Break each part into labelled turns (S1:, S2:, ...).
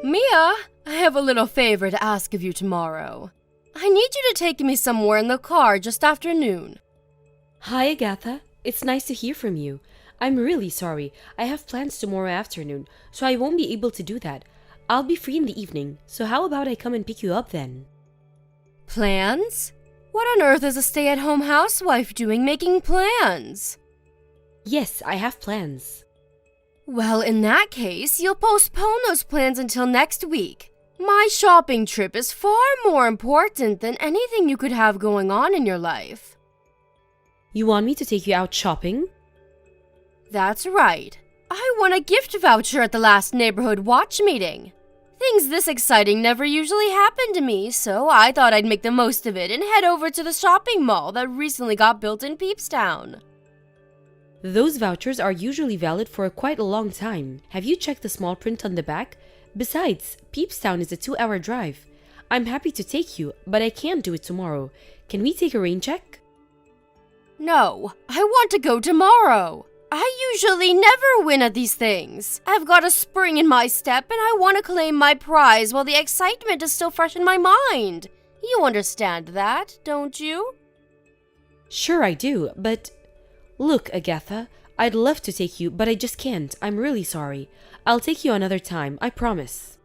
S1: Mia, I have a little favor to ask of you tomorrow. I need you to take me somewhere in the car just after noon.
S2: Hi, Agatha. It's nice to hear from you. I'm really sorry. I have plans tomorrow afternoon, so I won't be able to do that. I'll be free in the evening, so how about I come and pick you up then?
S1: Plans? What on earth is a stay-at-home housewife doing making plans?
S2: Yes, I have plans.
S1: Well, in that case, you'll postpone those plans until next week. My shopping trip is far more important than anything you could have going on in your life.
S2: You want me to take you out shopping?
S1: That's right. I won a gift voucher at the last neighborhood watch meeting. Things this exciting never usually happen to me, so I thought I'd make the most of it and head over to the shopping mall that recently got built in Peepstown.
S2: Those vouchers are usually valid for quite a long time. Have you checked the small print on the back? Besides, Peepstown is a 2-hour drive. I'm happy to take you, but I can't do it tomorrow. Can we take a rain check?
S1: No, I want to go tomorrow. I usually never win at these things. I've got a spring in my step and I want to claim my prize while the excitement is still fresh in my mind. You understand that, don't you?
S2: Sure I do, but... Look, Agatha, I'd love to take you, but I just can't. I'm really sorry. I'll take you another time, I promise.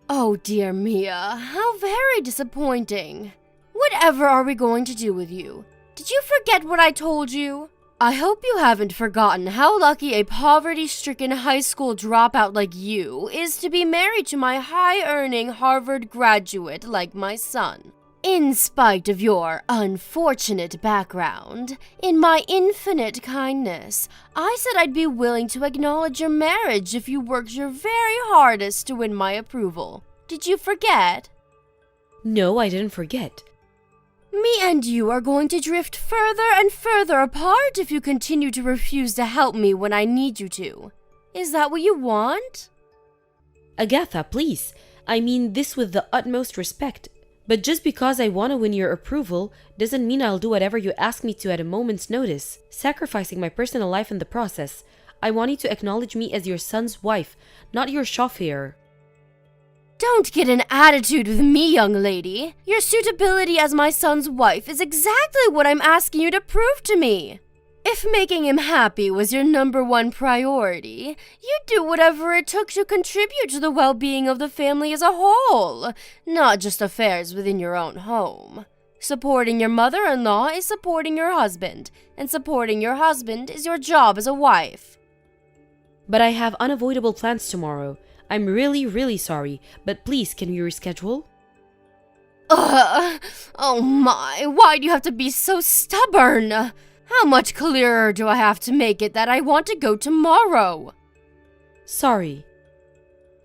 S1: Oh dear Mia, how very disappointing. Whatever are we going to do with you? Did you forget what I told you? I hope you haven't forgotten how lucky a poverty-stricken high school dropout like you is to be married to my high-earning Harvard graduate like my son. In spite of your unfortunate background, in my infinite kindness, I said I'd be willing to acknowledge your marriage if you worked your very hardest to win my approval. Did you forget?
S2: No, I didn't forget.
S1: Me and you are going to drift further and further apart if you continue to refuse to help me when I need you to. Is that what you want?
S2: Agatha, please. I mean this with the utmost respect. But just because I want to win your approval doesn't mean I'll do whatever you ask me to at a moment's notice, sacrificing my personal life in the process. I want you to acknowledge me as your son's wife, not your chauffeur.
S1: Don't get an attitude with me, young lady. Your suitability as my son's wife is exactly what I'm asking you to prove to me. If making him happy was your #1 priority, you'd do whatever it took to contribute to the well-being of the family as a whole, not just affairs within your own home. Supporting your mother-in-law is supporting your husband, and supporting your husband is your job as a wife.
S2: But I have unavoidable plans tomorrow. I'm really, really sorry, but please, can we reschedule?
S1: Oh my, why do you have to be so stubborn? How much clearer do I have to make it that I want to go tomorrow?
S2: Sorry.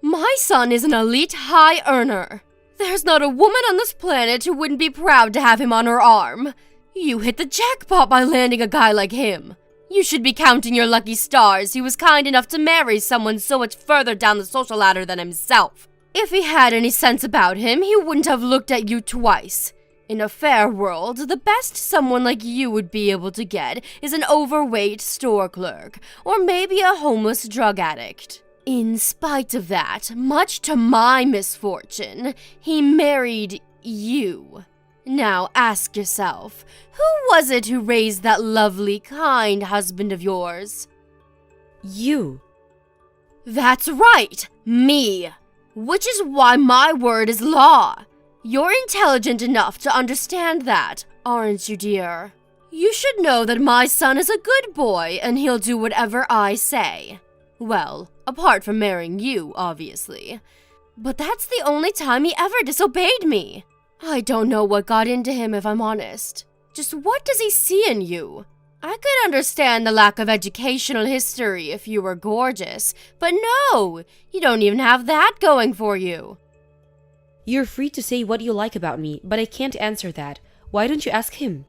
S1: My son is an elite high earner. There's not a woman on this planet who wouldn't be proud to have him on her arm. You hit the jackpot by landing a guy like him. You should be counting your lucky stars he was kind enough to marry someone so much further down the social ladder than himself. If he had any sense about him, he wouldn't have looked at you twice. In a fair world, the best someone like you would be able to get is an overweight store clerk, or maybe a homeless drug addict. In spite of that, much to my misfortune, he married you. Now ask yourself, who was it who raised that lovely, kind husband of yours?
S2: You.
S1: That's right, me. Which is why my word is law. You're intelligent enough to understand that, aren't you, dear? You should know that my son is a good boy and he'll do whatever I say. Well, apart from marrying you, obviously. But that's the only time he ever disobeyed me. I don't know what got into him, if I'm honest. Just what does he see in you? I could understand the lack of educational history if you were gorgeous, but no, you don't even have that going for you.
S2: You're free to say what you like about me, but I can't answer that. Why don't you ask him?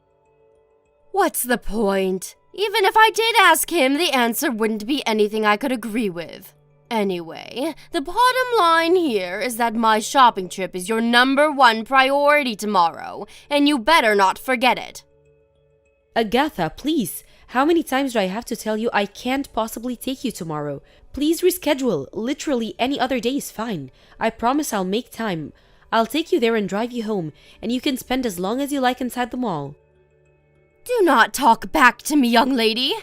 S1: What's the point? Even if I did ask him, the answer wouldn't be anything I could agree with. Anyway, the bottom line here is that my shopping trip is your #1 priority tomorrow, and you better not forget it.
S2: Agatha, please. How many times do I have to tell you I can't possibly take you tomorrow? Please reschedule. Literally any other day is fine. I promise I'll make time. I'll take you there and drive you home, and you can spend as long as you like inside the mall.
S1: Do not talk back to me, young lady.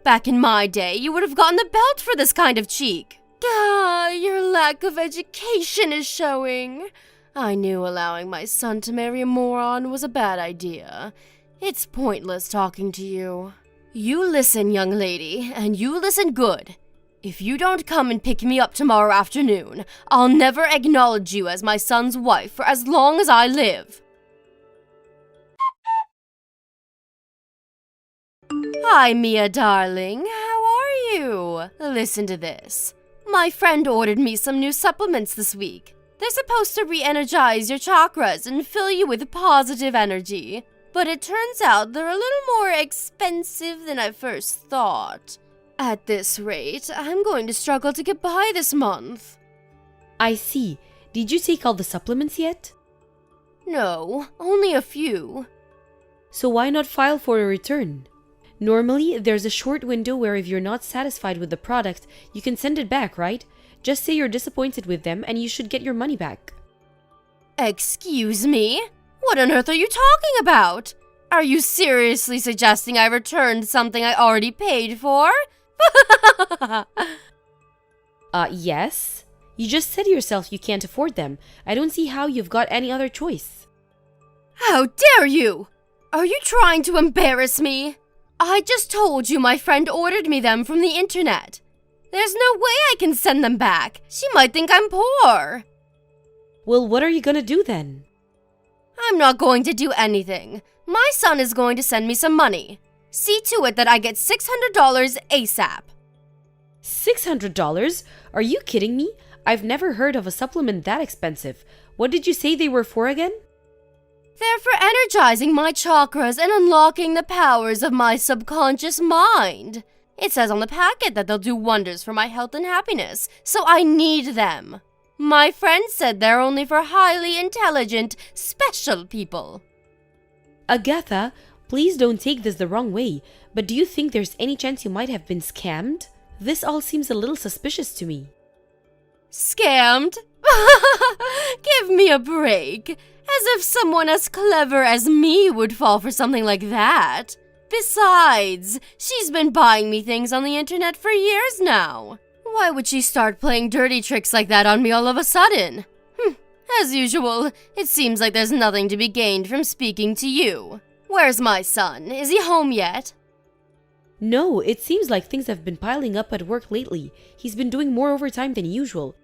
S1: Back in my day, you would have gotten the belt for this kind of cheek. Your lack of education is showing. I knew allowing my son to marry a moron was a bad idea. It's pointless talking to you. You listen, young lady, and you listen good. If you don't come and pick me up tomorrow afternoon, I'll never acknowledge you as my son's wife for as long as I live. Hi, Mia, darling. How are you? Listen to this. My friend ordered me some new supplements this week. They're supposed to re-energize your chakras and fill you with positive energy. But it turns out they're a little more expensive than I first thought. At this rate, I'm going to struggle to get by this month.
S2: I see. Did you take all the supplements yet?
S1: No, only a few.
S2: So why not file for a return? Normally, there's a short window where if you're not satisfied with the product, you can send it back, right? Just say you're disappointed with them and you should get your money back.
S1: Excuse me? What on earth are you talking about? Are you seriously suggesting I returned something I already paid for?
S2: Yes. You just said yourself you can't afford them. I don't see how you've got any other choice.
S1: How dare you! Are you trying to embarrass me? I just told you my friend ordered me them from the internet. There's no way I can send them back. She might think I'm poor.
S2: Well, what are you gonna do then?
S1: I'm not going to do anything. My son is going to send me some money. See to it that I get $600 ASAP.
S2: $600? Are you kidding me? I've never heard of a supplement that expensive. What did you say they were for again?
S1: They're for energizing my chakras and unlocking the powers of my subconscious mind. It says on the packet that they'll do wonders for my health and happiness, so I need them. My friend said they're only for highly intelligent, special people.
S2: Agatha, please don't take this the wrong way, but do you think there's any chance you might have been scammed? This all seems a little suspicious to me.
S1: Scammed? Give me a break. As if someone as clever as me would fall for something like that. Besides, she's been buying me things on the internet for years now. Why would she start playing dirty tricks like that on me all of a sudden? As usual, it seems like there's nothing to be gained from speaking to you. Where's my son? Is he home yet?
S2: No, it seems like things have been piling up at work lately. He's been doing more overtime than usual.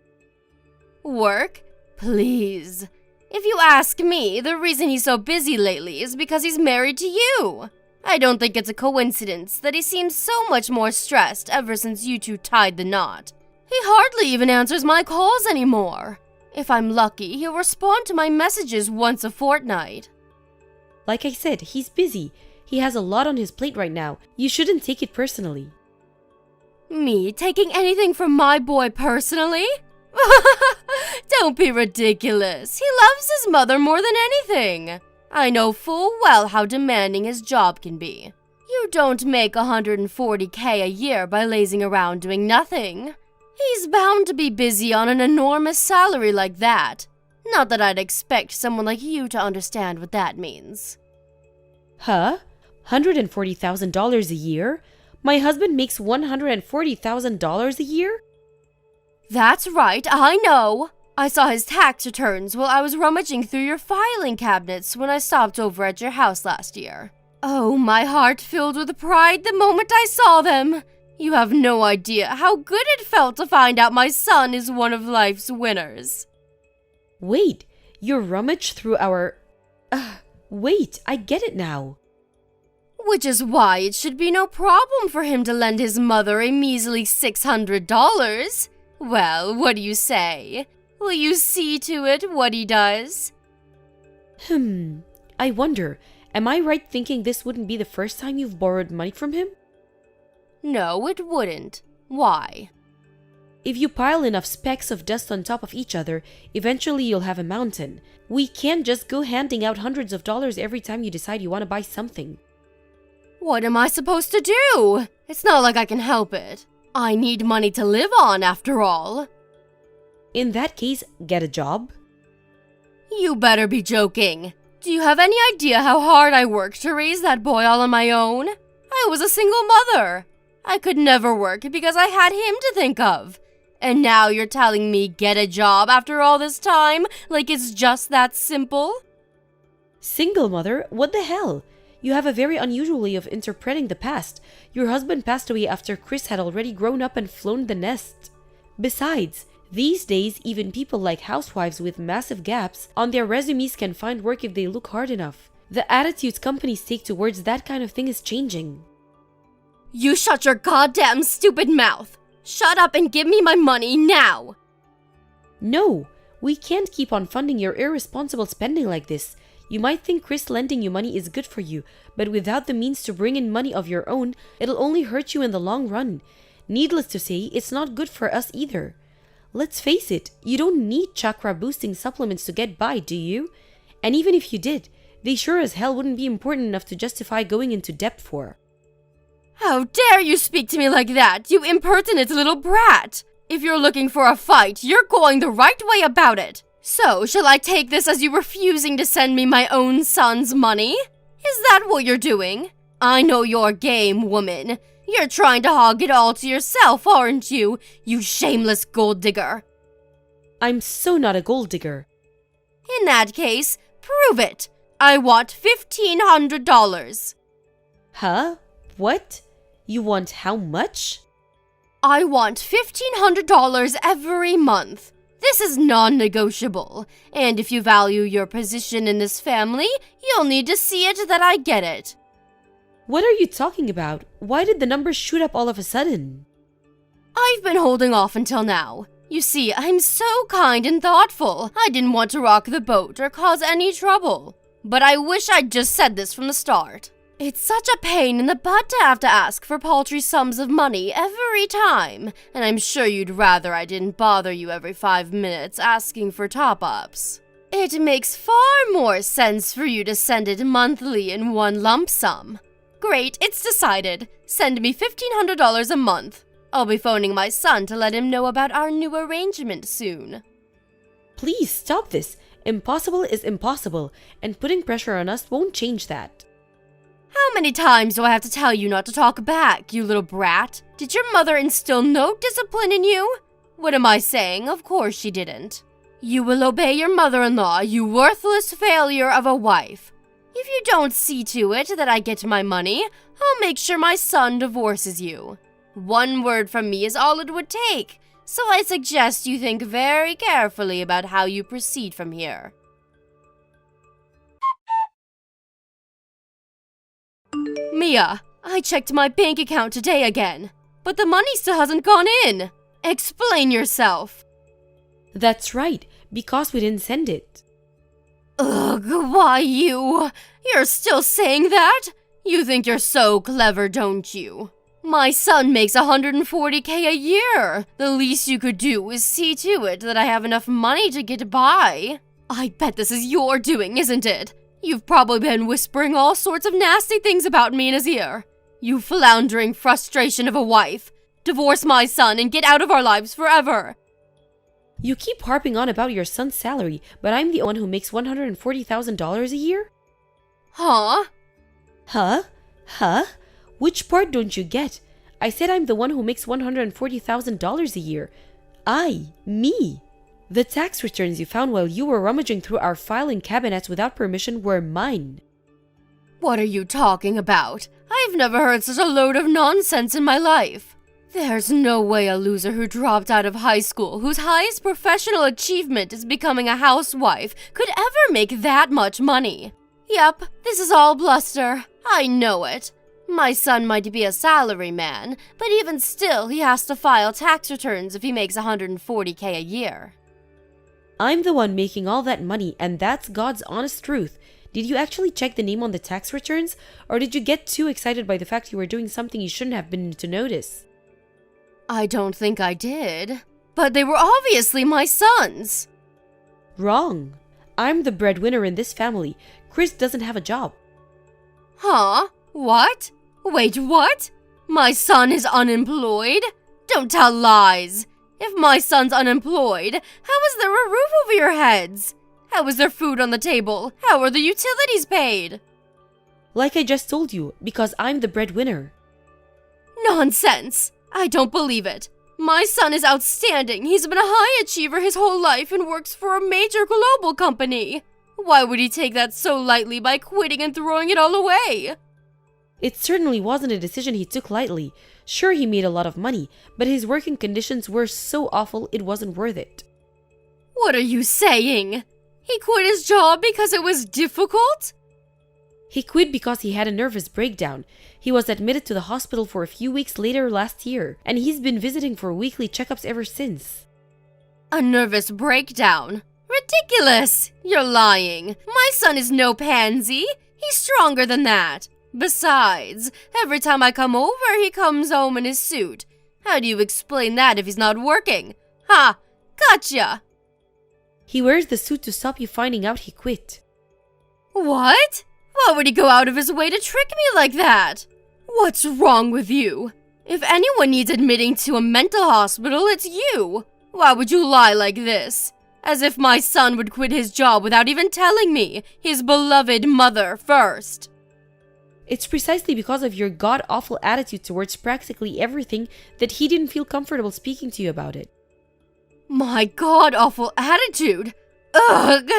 S1: Work? Please. If you ask me, the reason he's so busy lately is because he's married to you. I don't think it's a coincidence that he seems so much more stressed ever since you two tied the knot. He hardly even answers my calls anymore. If I'm lucky, he'll respond to my messages once a fortnight.
S2: Like I said, he's busy. He has a lot on his plate right now. You shouldn't take it personally.
S1: Me taking anything from my boy personally? Don't be ridiculous. He loves his mother more than anything. I know full well how demanding his job can be. You don't make $140K a year by lazing around doing nothing. He's bound to be busy on an enormous salary like that. Not that I'd expect someone like you to understand what that means.
S2: Huh? $140,000 a year? My husband makes $140,000 a year?
S1: That's right, I know. I saw his tax returns while I was rummaging through your filing cabinets when I stopped over at your house last year. Oh, my heart filled with pride the moment I saw them. You have no idea how good it felt to find out my son is one of life's winners.
S2: Wait, you rummaged through our... Wait, I get it now.
S1: Which is why it should be no problem for him to lend his mother a measly $600. Well, what do you say? Will you see to it what he does?
S2: I wonder, am I right thinking this wouldn't be the first time you've borrowed money from him?
S1: No, it wouldn't. Why?
S2: If you pile enough specks of dust on top of each other, eventually you'll have a mountain. We can't just go handing out hundreds of dollars every time you decide you want to buy something.
S1: What am I supposed to do? It's not like I can help it. I need money to live on, after all.
S2: In that case, get a job.
S1: You better be joking. Do you have any idea how hard I worked to raise that boy all on my own? I was a single mother. I could never work because I had him to think of. And now you're telling me get a job after all this time, like it's just that simple?
S2: Single mother? What the hell? You have a very unusual way of interpreting the past. Your husband passed away after Chris had already grown up and flown the nest. Besides, these days, even people like housewives with massive gaps on their resumes can find work if they look hard enough. The attitudes companies take towards that kind of thing is changing.
S1: You shut your goddamn stupid mouth! Shut up and give me my money now!
S2: No, we can't keep on funding your irresponsible spending like this. You might think Chris lending you money is good for you, but without the means to bring in money of your own, it'll only hurt you in the long run. Needless to say, it's not good for us either. Let's face it, you don't need chakra-boosting supplements to get by, do you? And even if you did, they sure as hell wouldn't be important enough to justify going into debt for.
S1: How dare you speak to me like that, you impertinent little brat! If you're looking for a fight, you're going the right way about it. So, shall I take this as you refusing to send me my own son's money? Is that what you're doing? I know your game, woman. You're trying to hog it all to yourself, aren't you, you shameless gold digger?
S2: I'm so not a gold digger.
S1: In that case, prove it. I want $1,500.
S2: Huh? What? You want how much?
S1: I want $1,500 every month. This is non-negotiable, and if you value your position in this family, you'll need to see it that I get it.
S2: What are you talking about? Why did the numbers shoot up all of a sudden?
S1: I've been holding off until now. You see, I'm so kind and thoughtful. I didn't want to rock the boat or cause any trouble. But I wish I'd just said this from the start. It's such a pain in the butt to have to ask for paltry sums of money every time, and I'm sure you'd rather I didn't bother you every 5 minutes asking for top-ups. It makes far more sense for you to send it monthly in one lump sum. Great, it's decided. Send me $1,500 a month. I'll be phoning my son to let him know about our new arrangement soon.
S2: Please stop this. Impossible is impossible, and putting pressure on us won't change that.
S1: How many times do I have to tell you not to talk back, you little brat? Did your mother instill no discipline in you? What am I saying? Of course she didn't. You will obey your mother-in-law, you worthless failure of a wife. If you don't see to it that I get my money, I'll make sure my son divorces you. One word from me is all it would take, so I suggest you think very carefully about how you proceed from here. Mia, I checked my bank account today again, but the money still hasn't gone in. Explain yourself.
S2: That's right, because we didn't send it.
S1: Ugh, why you're still saying that? You think you're so clever, don't you? My son makes $140K a year. The least you could do is see to it that I have enough money to get by. I bet this is your doing, isn't it? You've probably been whispering all sorts of nasty things about me in his ear. You floundering frustration of a wife. Divorce my son and get out of our lives forever.
S2: You keep harping on about your son's salary, but I'm the one who makes $140,000 a year?
S1: Huh?
S2: Huh? Which part don't you get? I said I'm the one who makes $140,000 a year. Me. The tax returns you found while you were rummaging through our filing cabinets without permission were mine.
S1: What are you talking about? I've never heard such a load of nonsense in my life. There's no way a loser who dropped out of high school, whose highest professional achievement is becoming a housewife, could ever make that much money. Yep, this is all bluster. I know it. My son might be a salary man, but even still he has to file tax returns if he makes $140K a year.
S2: I'm the one making all that money, and that's God's honest truth. Did you actually check the name on the tax returns, or did you get too excited by the fact you were doing something you shouldn't have been to notice?
S1: I don't think I did. But they were obviously my son's.
S2: Wrong. I'm the breadwinner in this family. Chris doesn't have a job.
S1: Huh? What? Wait, what? My son is unemployed? Don't tell lies. If my son's unemployed, how is there a roof over your heads? How is there food on the table? How are the utilities paid?
S2: Like I just told you, because I'm the breadwinner.
S1: Nonsense! I don't believe it. My son is outstanding. He's been a high achiever his whole life and works for a major global company. Why would he take that so lightly by quitting and throwing it all away?
S2: It certainly wasn't a decision he took lightly. Sure, he made a lot of money, but his working conditions were so awful it wasn't worth it.
S1: What are you saying? He quit his job because it was difficult?
S2: He quit because he had a nervous breakdown. He was admitted to the hospital for a few weeks later last year, and he's been visiting for weekly checkups ever since.
S1: A nervous breakdown? Ridiculous! You're lying. My son is no pansy. He's stronger than that. Besides, every time I come over, he comes home in his suit. How do you explain that if he's not working? Ha! Gotcha!
S2: He wears the suit to stop you finding out he quit.
S1: What? Why would he go out of his way to trick me like that? What's wrong with you? If anyone needs admitting to a mental hospital, it's you. Why would you lie like this? As if my son would quit his job without even telling me, his beloved mother first.
S2: It's precisely because of your god-awful attitude towards practically everything that he didn't feel comfortable speaking to you about it.
S1: My god-awful attitude? Ugh!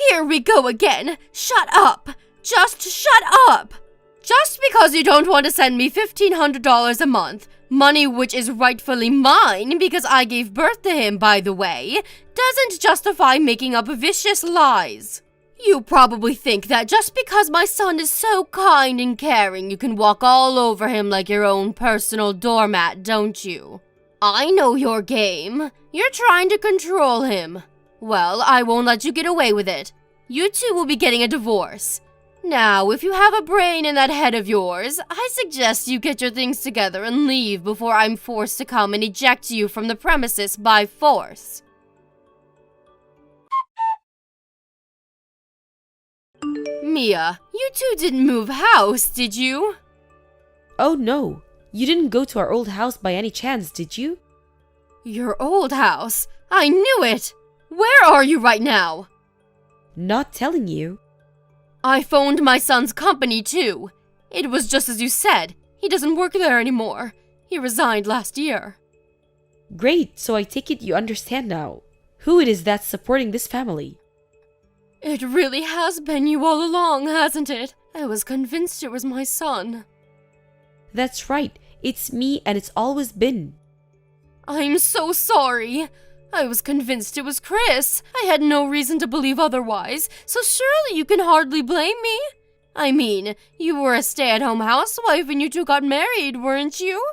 S1: Here we go again! Shut up! Just shut up! Just because you don't want to send me $1,500 a month, money which is rightfully mine because I gave birth to him, by the way, doesn't justify making up vicious lies. You probably think that just because my son is so kind and caring, you can walk all over him like your own personal doormat, don't you? I know your game. You're trying to control him. Well, I won't let you get away with it. You two will be getting a divorce. Now, if you have a brain in that head of yours, I suggest you get your things together and leave before I'm forced to come and eject you from the premises by force. Mia, you two didn't move house, did you?
S2: Oh no, you didn't go to our old house by any chance, did you?
S1: Your old house? I knew it! Where are you right now?
S2: Not telling you.
S1: I phoned my son's company too. It was just as you said. He doesn't work there anymore. He resigned last year.
S2: Great, so I take it you understand now who it is that's supporting this family.
S1: It really has been you all along, hasn't it? I was convinced it was my son.
S2: That's right, it's me and it's always been.
S1: I'm so sorry. I was convinced it was Chris. I had no reason to believe otherwise, so surely you can hardly blame me. I mean, you were a stay-at-home housewife and you two got married, weren't you?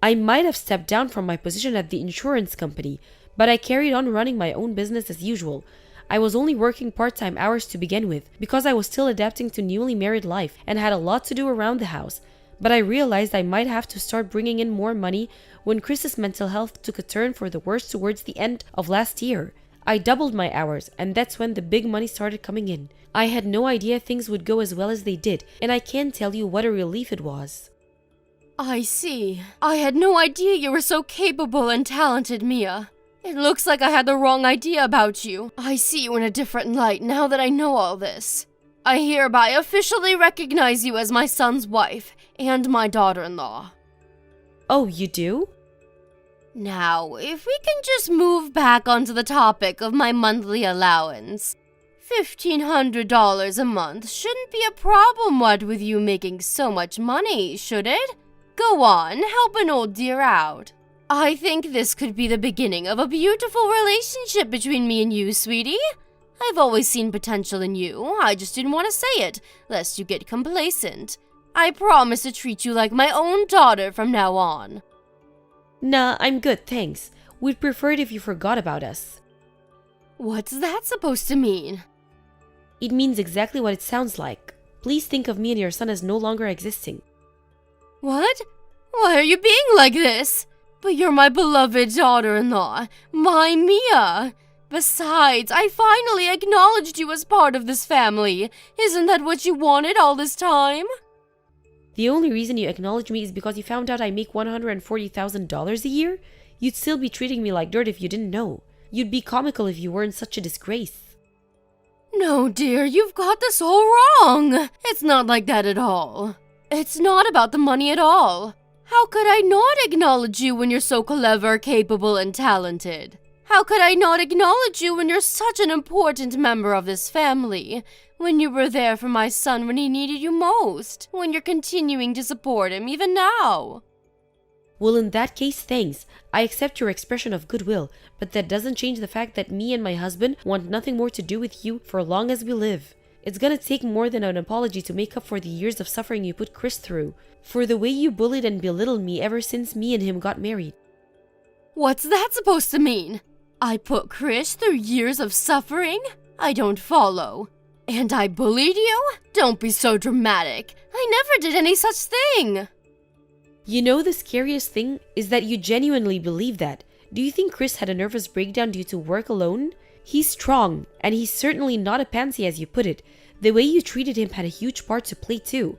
S2: I might have stepped down from my position at the insurance company, but I carried on running my own business as usual. I was only working part-time hours to begin with, because I was still adapting to newly married life and had a lot to do around the house. But I realized I might have to start bringing in more money when Chris's mental health took a turn for the worse towards the end of last year. I doubled my hours, and that's when the big money started coming in. I had no idea things would go as well as they did, and I can't tell you what a relief it was.
S1: I see. I had no idea you were so capable and talented, Mia. It looks like I had the wrong idea about you. I see you in a different light now that I know all this. I hereby officially recognize you as my son's wife and my daughter-in-law.
S2: Oh, you do?
S1: Now, if we can just move back onto the topic of my monthly allowance. $1,500 a month shouldn't be a problem, what with you making so much money, should it? Go on, help an old dear out. I think this could be the beginning of a beautiful relationship between me and you, sweetie. I've always seen potential in you. I just didn't want to say it, lest you get complacent. I promise to treat you like my own daughter from now on.
S2: Nah, I'm good, thanks. We'd prefer it if you forgot about us.
S1: What's that supposed to mean?
S2: It means exactly what it sounds like. Please think of me and your son as no longer existing.
S1: What? Why are you being like this? But you're my beloved daughter-in-law, my Mia. Besides, I finally acknowledged you as part of this family. Isn't that what you wanted all this time?
S2: The only reason you acknowledge me is because you found out I make $140,000 a year? You'd still be treating me like dirt if you didn't know. You'd be comical if you weren't such a disgrace.
S1: No, dear, you've got this all wrong. It's not like that at all. It's not about the money at all. How could I not acknowledge you when you're so clever, capable, and talented? How could I not acknowledge you when you're such an important member of this family? When you were there for my son when he needed you most? When you're continuing to support him even now?
S2: Well, in that case, thanks. I accept your expression of goodwill, but that doesn't change the fact that me and my husband want nothing more to do with you for as long as we live. It's gonna take more than an apology to make up for the years of suffering you put Chris through, for the way you bullied and belittled me ever since me and him got married.
S1: What's that supposed to mean? I put Chris through years of suffering? I don't follow. And I bullied you? Don't be so dramatic. I never did any such thing.
S2: You know, the scariest thing is that you genuinely believe that. Do you think Chris had a nervous breakdown due to work alone? He's strong, and he's certainly not a pansy as you put it. The way you treated him had a huge part to play too.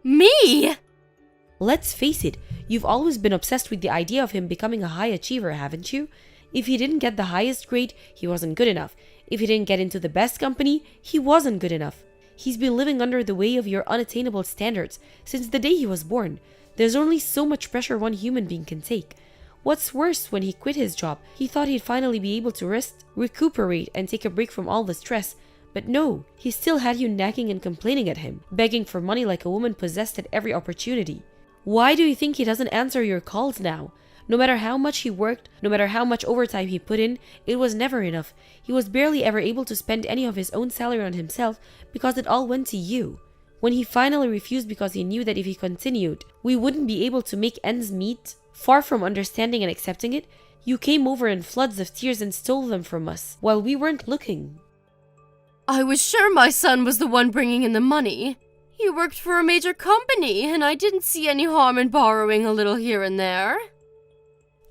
S1: Me?
S2: Let's face it, you've always been obsessed with the idea of him becoming a high achiever, haven't you? If he didn't get the highest grade, he wasn't good enough. If he didn't get into the best company, he wasn't good enough. He's been living under the way of your unattainable standards since the day he was born. There's only so much pressure one human being can take. What's worse, when he quit his job, he thought he'd finally be able to rest, recuperate, and take a break from all the stress. But no, he still had you nagging and complaining at him, begging for money like a woman possessed at every opportunity. Why do you think he doesn't answer your calls now? No matter how much he worked, no matter how much overtime he put in, it was never enough. He was barely ever able to spend any of his own salary on himself because it all went to you. When he finally refused because he knew that if he continued, we wouldn't be able to make ends meet, far from understanding and accepting it, you came over in floods of tears and stole them from us while we weren't looking.
S1: I was sure my son was the one bringing in the money. He worked for a major company, and I didn't see any harm in borrowing a little here and there.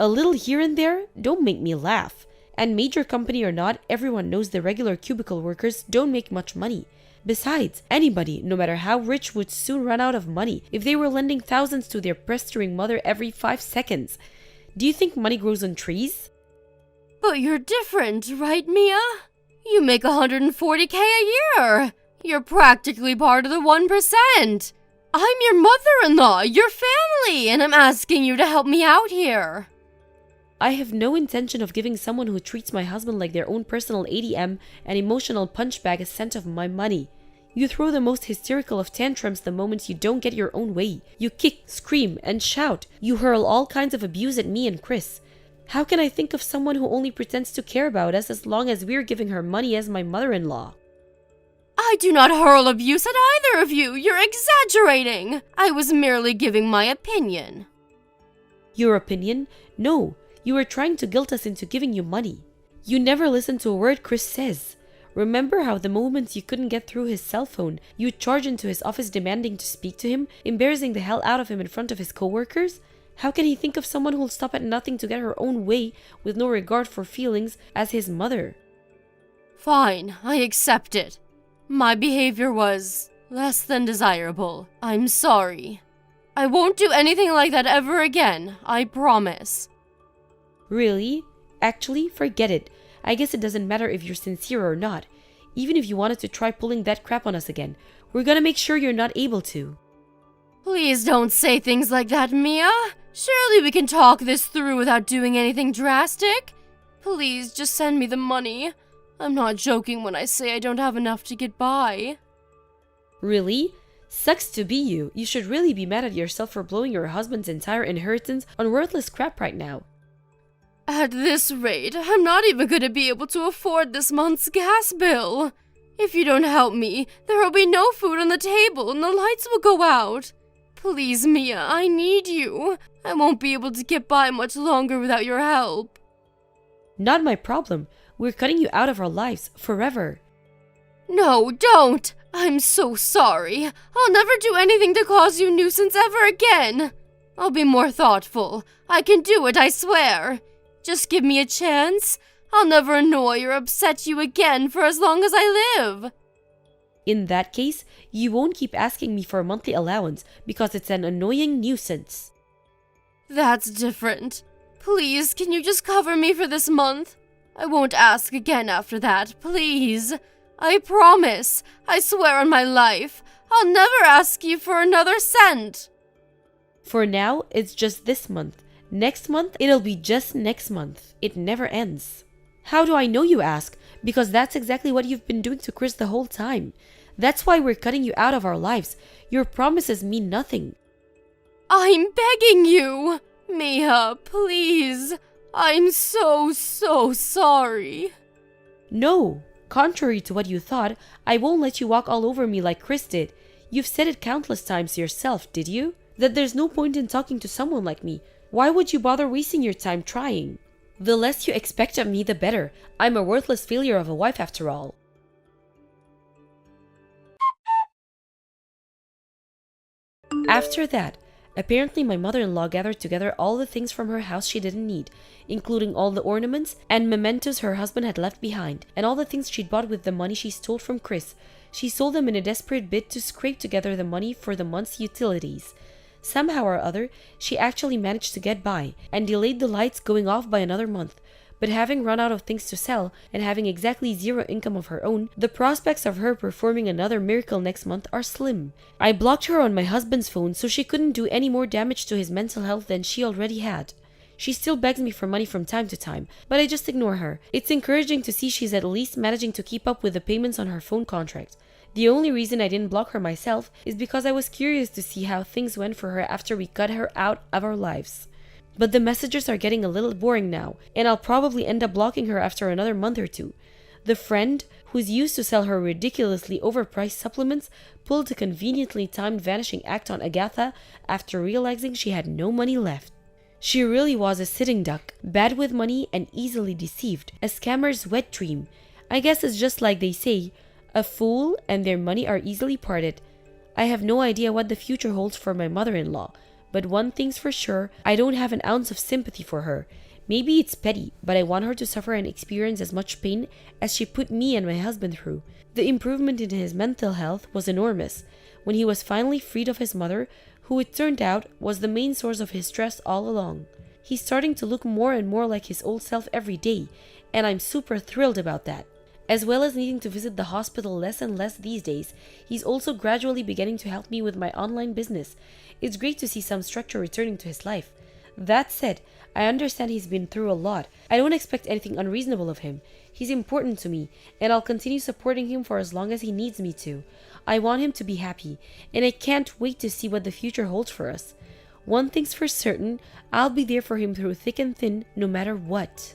S2: A little here and there? Don't make me laugh. And major company or not, everyone knows the regular cubicle workers don't make much money. Besides, anybody, no matter how rich, would soon run out of money if they were lending thousands to their pestering mother every 5 seconds. Do you think money grows on trees?
S1: But you're different, right, Mia? You make $140K a year. You're practically part of the 1%. I'm your mother-in-law, your family, and I'm asking you to help me out here.
S2: I have no intention of giving someone who treats my husband like their own personal ATM and emotional punch bag a cent of my money. You throw the most hysterical of tantrums the moment you don't get your own way. You kick, scream, and shout. You hurl all kinds of abuse at me and Chris. How can I think of someone who only pretends to care about us as long as we're giving her money as my mother-in-law?
S1: I do not hurl abuse at either of you. You're exaggerating. I was merely giving my opinion.
S2: Your opinion? No. You were trying to guilt us into giving you money. You never listened to a word Chris says. Remember how the moments you couldn't get through his cell phone, you'd charge into his office demanding to speak to him, embarrassing the hell out of him in front of his coworkers? How can he think of someone who'll stop at nothing to get her own way with no regard for feelings as his mother?
S1: Fine, I accept it. My behavior was less than desirable. I'm sorry. I won't do anything like that ever again, I promise.
S2: Really? Actually, forget it. I guess it doesn't matter if you're sincere or not. Even if you wanted to try pulling that crap on us again, we're gonna make sure you're not able to.
S1: Please don't say things like that, Mia. Surely we can talk this through without doing anything drastic. Please just send me the money. I'm not joking when I say I don't have enough to get by.
S2: Really? Sucks to be you. You should really be mad at yourself for blowing your husband's entire inheritance on worthless crap right now.
S1: At this rate, I'm not even going to be able to afford this month's gas bill. If you don't help me, there will be no food on the table and the lights will go out. Please, Mia, I need you. I won't be able to get by much longer without your help.
S2: Not my problem. We're cutting you out of our lives forever.
S1: No, don't. I'm so sorry. I'll never do anything to cause you nuisance ever again. I'll be more thoughtful. I can do it, I swear. Just give me a chance. I'll never annoy or upset you again for as long as I live.
S2: In that case, you won't keep asking me for a monthly allowance because it's an annoying nuisance.
S1: That's different. Please, can you just cover me for this month? I won't ask again after that, please. I promise. I swear on my life. I'll never ask you for another cent.
S2: For now, it's just this month. Next month, it'll be just next month. It never ends. How do I know, you ask? Because that's exactly what you've been doing to Chris the whole time. That's why we're cutting you out of our lives. Your promises mean nothing.
S1: I'm begging you. Mia, please. I'm so sorry.
S2: No. Contrary to what you thought, I won't let you walk all over me like Chris did. You've said it countless times yourself, did you? That there's no point in talking to someone like me. Why would you bother wasting your time trying? The less you expect of me, the better. I'm a worthless failure of a wife after all. After that, apparently my mother-in-law gathered together all the things from her house she didn't need, including all the ornaments and mementos her husband had left behind, and all the things she'd bought with the money she stole from Chris. She sold them in a desperate bid to scrape together the money for the month's utilities. Somehow or other, she actually managed to get by, and delayed the lights going off by another month. But having run out of things to sell, and having exactly zero income of her own, the prospects of her performing another miracle next month are slim. I blocked her on my husband's phone so she couldn't do any more damage to his mental health than she already had. She still begs me for money from time to time, but I just ignore her. It's encouraging to see she's at least managing to keep up with the payments on her phone contract. The only reason I didn't block her myself is because I was curious to see how things went for her after we cut her out of our lives. But the messages are getting a little boring now, and I'll probably end up blocking her after another month or two. The friend, who's used to sell her ridiculously overpriced supplements, pulled a conveniently timed vanishing act on Agatha after realizing she had no money left. She really was a sitting duck, bad with money and easily deceived, a scammer's wet dream. I guess it's just like they say, a fool and their money are easily parted. I have no idea what the future holds for my mother-in-law, but one thing's for sure, I don't have an ounce of sympathy for her. Maybe it's petty, but I want her to suffer and experience as much pain as she put me and my husband through. The improvement in his mental health was enormous. When he was finally freed of his mother, who it turned out was the main source of his stress all along. He's starting to look more and more like his old self every day, and I'm super thrilled about that. As well as needing to visit the hospital less and less these days, he's also gradually beginning to help me with my online business. It's great to see some structure returning to his life. That said, I understand he's been through a lot. I don't expect anything unreasonable of him. He's important to me, and I'll continue supporting him for as long as he needs me to. I want him to be happy, and I can't wait to see what the future holds for us. One thing's for certain, I'll be there for him through thick and thin, no matter what.